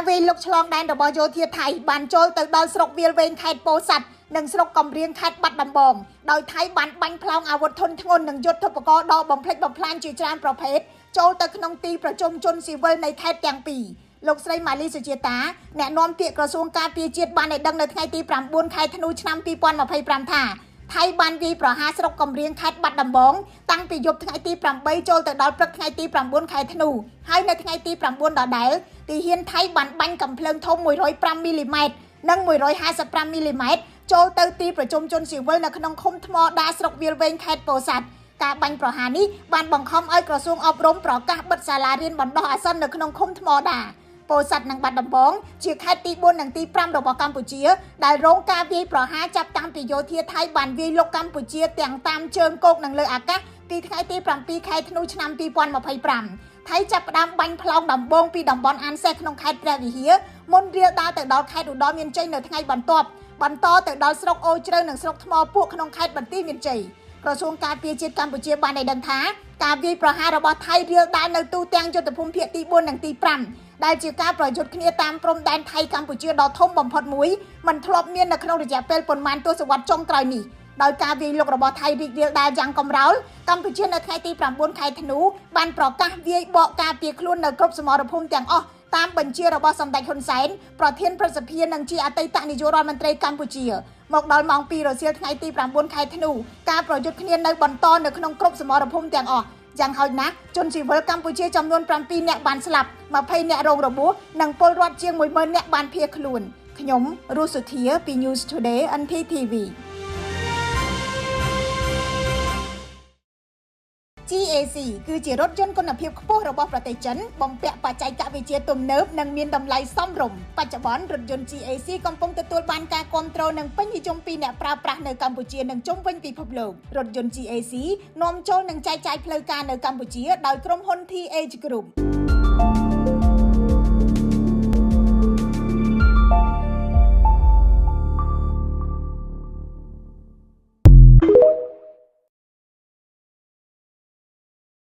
វាយលុកឆ្លងដែនរបស់យោធាថៃបានចូលទៅដល់ស្រុកវាលវែងខេត្តពោធិ៍សាត់និងស្រុកកំរៀងខេត្តបាត់ដំបងដោយថៃបានបាញ់ផ្លោងអាវុធធុនធ្ងន់និងយុទ្ធឧបករណ៍ដកបំផ្លិចបំផ្លាញជាច្រើនប្រភេទចូលទៅក្នុងទីប្រជុំជនស៊ីវិលនៃខេត្តទាំងពីរលោកស្រីម៉ាលីសុជាតាអ្នកនាំពាក្យក្រសួងការពារជាតិបានឲ្យដឹងនៅថ្ងៃទី9ខែធ្នូឆ្នាំ2025ថាថៃបានវាយប្រហារស្រុកកំរៀងខេត្តបាត់ដំបងតាំងពីយប់ថ្ងៃទី8ចូលទៅដល់ព្រឹកថ្ងៃទី9ខែធ្នូហើយនៅថ្ងៃទី9ដដែលទីហ៊ានថៃបានបាញ់កំភ្លើងធំ105មីលីម៉ែត្រនិង155មីលីម៉ែត្រចូលទៅទីប្រជុំជនស៊ីវិលនៅក្នុងឃុំថ្មដាស្រុកវាលវែងខេត្តពោធិ៍សាត់ការបាញ់ប្រហារនេះបានបង្ខំឲ្យក្រសួងអប់រំប្រកាសបិទសាលារៀនបណ្ដោះអាសន្ននៅក្នុងឃុំថ្មដាពោធិ៍សាត់និងបាត់ដំបងជាខេត្តទី4និងទី5របស់កម្ពុជាដែលរងការវាយប្រហារចាប់តាំងពីយោធាថៃបានវាយលុកកម្ពុជាទាំងតាមជើងគោកនិងលើអាកាសពីថ្ងៃទី7ខែធ្នូឆ្នាំ2025ថៃចាប់ផ្ដើមបាញ់ផ្លោងដំបងពីតំបន់អានសេះក្នុងខេត្តព្រះវិហារមុនរាលដាលទៅដល់ខេត្តឧត្តរមានជ័យនៅថ្ងៃបន្ទាប់បន្តទៅដល់ស្រុកអូជ្រៅនិងស្រុកថ្មពួកក្នុងខេត្តបន្ទាយមានជ័យក្រសួងការពារជាតិកម្ពុជាបានឲ្យដឹងថាការវាយប្រហាររបស់ថៃរាលដាលនៅទូទាំងយុទ្ធភូមិភាគទី4និងទី5ដែលជាការប្រយុទ្ធគ្នាតាមព្រំដែនថៃកម្ពុជាដ៏ធំបំផុតមួយមិនធ្លាប់មាននៅក្នុងរយៈពេលប៉ុន្មានទសវត្សរ៍ចុងក្រោយនេះដោយការវាយលុករបស់ថៃរីករាលដាលយ៉ាងកំរោលកម្ពុជានៅថ្ងៃទី9ខែធ្នូបានប្រកាសវាយបកការពារខ្លួននៅគ្រប់សមរភូមិទាំងអស់តាមបញ្ជារបស់សម្ដេចហ៊ុនសែនប្រធានព្រឹទ្ធសភានិងជាអតីតនាយករដ្ឋមន្ត្រីកម្ពុជាមកដល់ម៉ោង2រសៀលថ្ងៃទី9ខែធ្នូការប្រយុទ្ធគ្នានៅបន្តនៅក្នុងគ្រប់សមរភូមិទាំងអស់យ៉ាងហោចណាស់ជនស៊ីវិលកម្ពុជាចំនួន7នាក់បានស្លាប់20នាក់រងរបួសនិងពលរដ្ឋជាង10000នាក់បានភៀសខ្លួនខ្ញុំរស់សុធាពី News Today NTTV GAC គឺជារថយន្តគុណភាពខ្ពស់របស់ប្រទេសចិនបំពាក់បច្ចេកវិទ្យាទំនើបនិងមានតម្លៃសមរម្យបច្ចុប្បន្នរថយន្ត GAC កំពុងទទួលបានការគាំទ្រនិងពេញនិយមពីអ្នកប្រើប្រាស់នៅកម្ពុជានិងជុំវិញពិភពលោករថយន្ត GAC នាំចូលនិងចែកចាយផ្លូវការនៅកម្ពុជាដោយក្រុមហ៊ុន TH Group